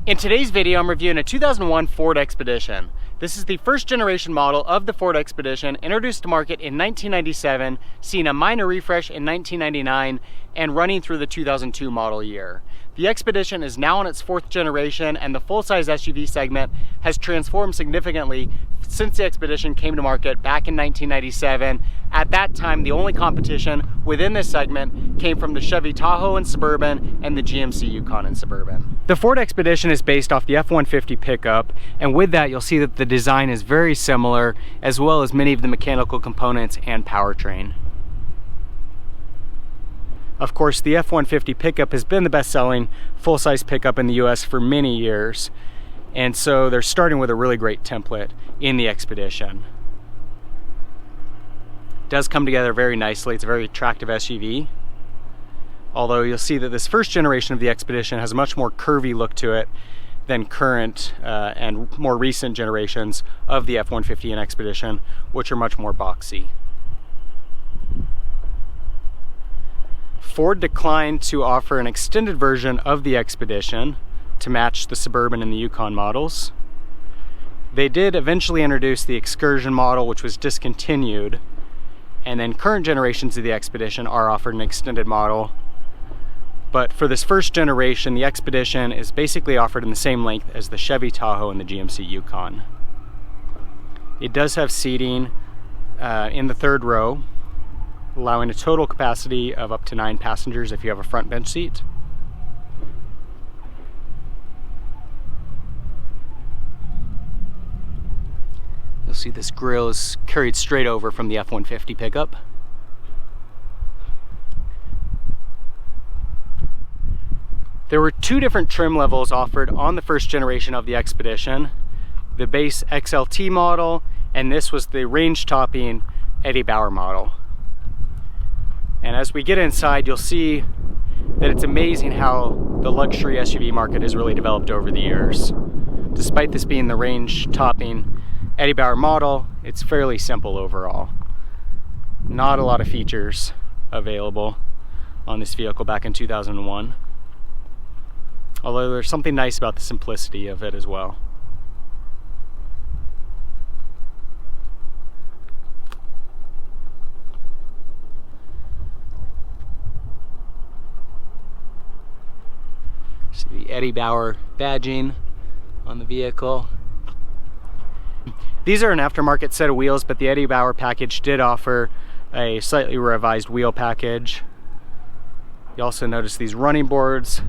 In today's video, I'm reviewing a 2001 Ford Expedition. This is the first generation model of the Ford Expedition, introduced to market in 1997, seeing a minor refresh in 1999, and running through the 2002 model year. The Expedition is now in its fourth generation, and the full-size SUV segment has transformed significantly since the Expedition came to market back in 1997. At that time, the only competition within this segment came from the Chevy Tahoe and Suburban and the GMC Yukon and Suburban. The Ford Expedition is based off the F-150 pickup, and with that you'll see that the design is very similar, as well as many of the mechanical components and powertrain. Of course, the F-150 pickup has been the best-selling full-size pickup in the US for many years, and so they're starting with a really great template in the Expedition. It does come together very nicely. It's a very attractive SUV, although you'll see that this first generation of the Expedition has a much more curvy look to it than current and more recent generations of the F-150 and Expedition, which are much more boxy. Ford declined to offer an extended version of the Expedition to match the Suburban and the Yukon models. They did eventually introduce the Excursion model, which was discontinued, and then current generations of the Expedition are offered an extended model. But for this first generation, the Expedition is basically offered in the same length as the Chevy Tahoe and the GMC Yukon. It does have seating in the third row, allowing a total capacity of up to 9 passengers if you have a front bench seat. You'll see this grille is carried straight over from the F-150 pickup. There were two different trim levels offered on the first generation of the Expedition. The base XLT model, and this was the range-topping Eddie Bauer model. And as we get inside, you'll see that it's amazing how the luxury SUV market has really developed over the years. Despite this being the range-topping Eddie Bauer model, it's fairly simple overall. Not a lot of features available on this vehicle back in 2001. Although there's something nice about the simplicity of it as well. See the Eddie Bauer badging on the vehicle. These are an aftermarket set of wheels, but the Eddie Bauer package did offer a slightly revised wheel package. You also notice these running boards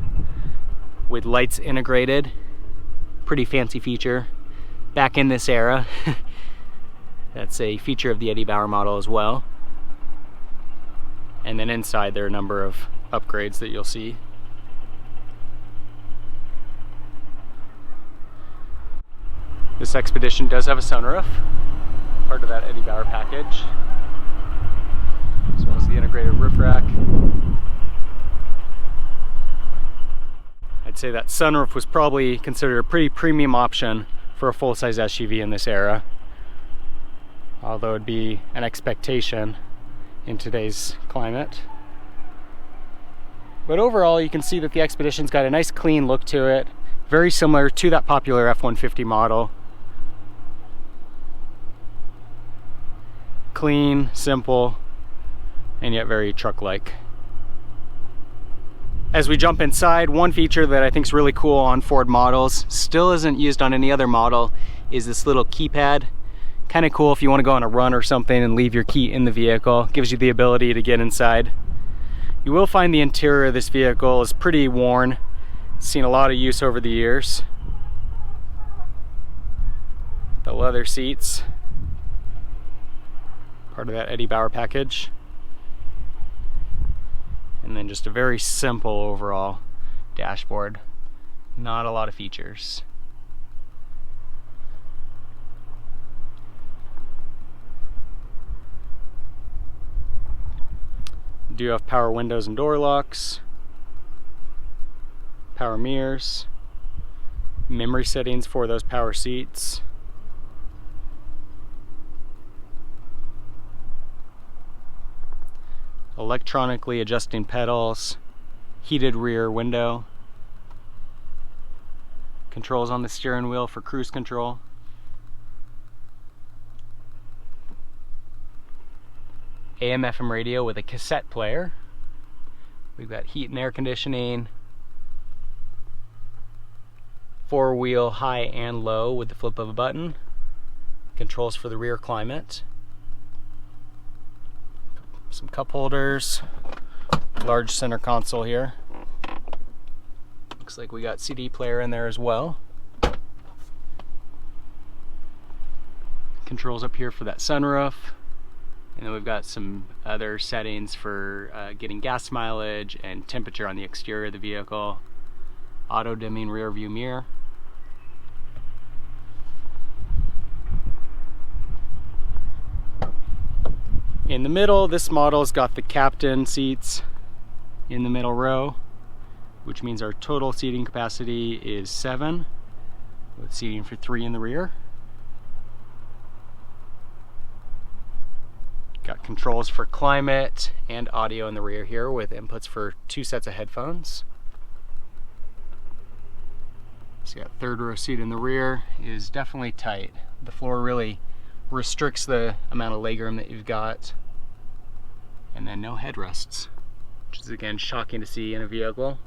with lights integrated. Pretty fancy feature back in this era. That's a feature of the Eddie Bauer model as well. And then inside there are a number of upgrades that you'll see. This Expedition does have a sunroof, part of that Eddie Bauer package, as well as the integrated roof rack. I'd say that sunroof was probably considered a pretty premium option for a full-size SUV in this era, although it'd be an expectation in today's climate. But overall, you can see that the Expedition's got a nice clean look to it, very similar to that popular F-150 model. Clean, simple, and yet very truck-like. As we jump inside, one feature that I think is really cool on Ford models, still isn't used on any other model, is this little keypad. Kind of cool if you want to go on a run or something and leave your key in the vehicle. Gives you the ability to get inside. You will find the interior of this vehicle is pretty worn. It's seen a lot of use over the years. The leather seats, part of that Eddie Bauer package. And then just a very simple overall dashboard. Not a lot of features. Do have power windows and door locks, power mirrors, memory settings for those power seats. Electronically adjusting pedals, heated rear window, Controls on the steering wheel for cruise control. AM/FM radio with a cassette player. We've got heat and air conditioning. 4-wheel high and low with the flip of a button. Controls for the rear climate. Some cup holders. Large center console here. Looks like we got CD player in there as well. Controls up here for that sunroof. And then we've got some other settings for getting gas mileage and temperature on the exterior of the vehicle. Auto dimming rear view mirror. In the middle, this model's got the captain seats in the middle row, which means our total seating capacity is 7, with seating for 3 in the rear. Got controls for climate and audio in the rear here with inputs for 2 sets of headphones. So you got 3rd row seat in the rear is definitely tight. The floor really restricts the amount of legroom that you've got. And then no headrests, which is again shocking to see in a vehicle.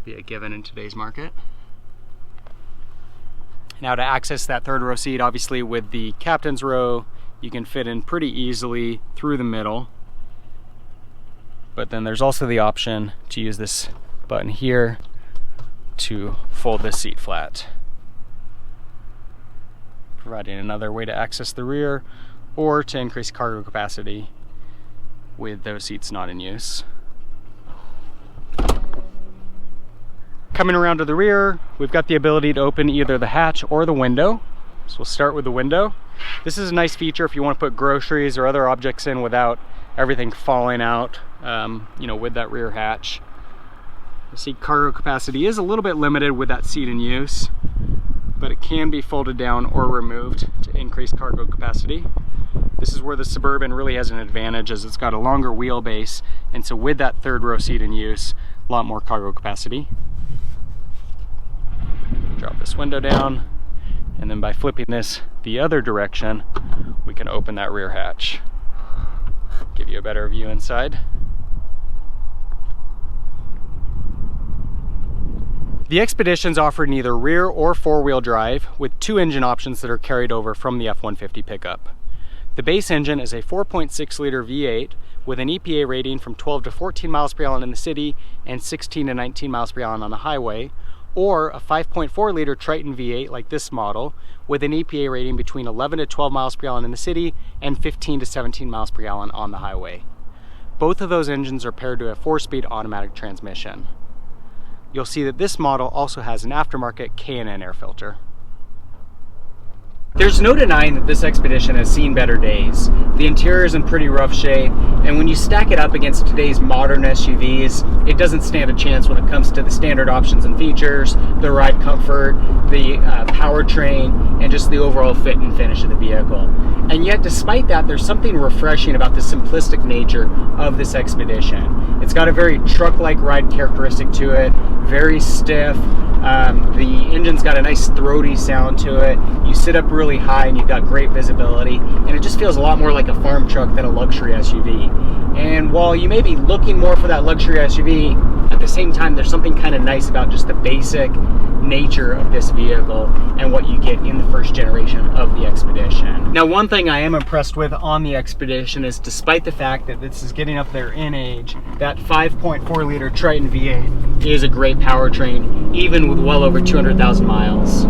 Be a given in today's market. Now to access that 3rd row seat, obviously with the captain's row, you can fit in pretty easily through the middle. But then there's also the option to use this button here to fold this seat flat, providing another way to access the rear or to increase cargo capacity with those seats not in use. Coming around to the rear, we've got the ability to open either the hatch or the window. So we'll start with the window. This is a nice feature if you want to put groceries or other objects in without everything falling out, with that rear hatch. You see cargo capacity is a little bit limited with that seat in use, but it can be folded down or removed to increase cargo capacity. This is where the Suburban really has an advantage, as it's got a longer wheelbase, and so with that 3rd row seat in use, a lot more cargo capacity. Drop this window down, and then by flipping this the other direction, we can open that rear hatch. Give you a better view inside. The Expeditions offer neither rear or 4-wheel drive, with 2 engine options that are carried over from the F-150 pickup. The base engine is a 4.6 liter V8 with an EPA rating from 12 to 14 miles per gallon in the city and 16 to 19 miles per gallon on the highway, or a 5.4 liter Triton V8 like this model with an EPA rating between 11 to 12 miles per gallon in the city and 15 to 17 miles per gallon on the highway. Both of those engines are paired to a 4-speed automatic transmission. You'll see that this model also has an aftermarket K&N air filter. There's no denying that this Expedition has seen better days. The interior is in pretty rough shape, and when you stack it up against today's modern SUVs, it doesn't stand a chance when it comes to the standard options and features, the ride comfort, the powertrain, and just the overall fit and finish of the vehicle. And yet, despite that, there's something refreshing about the simplistic nature of this Expedition. It's got a very truck-like ride characteristic to it, very stiff. The engine's got a nice throaty sound to it. You sit up really high and you've got great visibility, and it just feels a lot more like a farm truck than a luxury SUV. And while you may be looking more for that luxury SUV, at the same time there's something kind of nice about just the basic nature of this vehicle and what you get in the first generation of the Expedition. Now, one thing I am impressed with on the Expedition is, despite the fact that this is getting up there in age, that 5.4 liter Triton V8 is a great powertrain, even with well over 200,000 miles.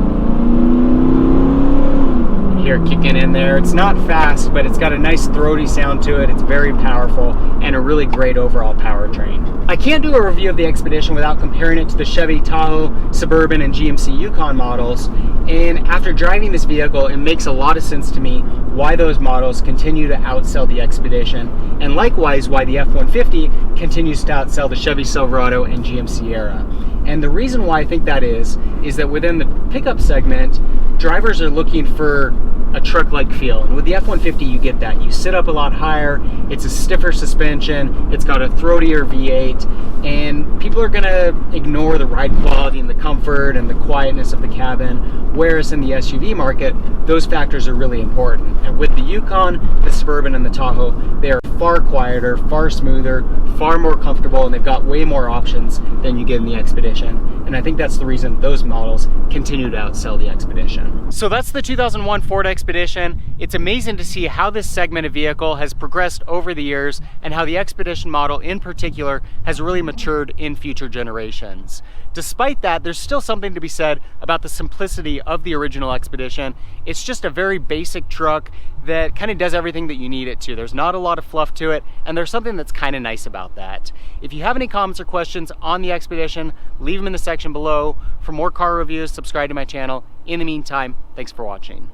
Here kicking in there. It's not fast, but it's got a nice throaty sound to it. It's very powerful and a really great overall powertrain. I can't do a review of the Expedition without comparing it to the Chevy Tahoe, Suburban, and GMC Yukon models. And after driving this vehicle, it makes a lot of sense to me why those models continue to outsell the Expedition, and likewise why the F-150 continues to outsell the Chevy Silverado and GMC Sierra. And the reason why I think that is that within the pickup segment, drivers are looking for a truck-like feel. And with the F-150, you get that. You sit up a lot higher, it's a stiffer suspension, it's got a throatier V8, and people are gonna ignore the ride quality and the comfort and the quietness of the cabin, whereas in the SUV market, those factors are really important. And with the Yukon, the Suburban, and the Tahoe, they are far quieter, far smoother, far more comfortable, and they've got way more options than you get in the Expedition. And I think that's the reason those models continue to outsell the Expedition. So that's the 2001 Ford Expedition. It's amazing to see how this segment of vehicle has progressed over the years and how the Expedition model in particular has really matured in future generations. Despite that, there's still something to be said about the simplicity of the original Expedition. It's just a very basic truck that kind of does everything that you need it to. There's not a lot of fluff to it, and there's something that's kind of nice about that. If you have any comments or questions on the Expedition, leave them in the section below. For more car reviews, subscribe to my channel. In the meantime, thanks for watching.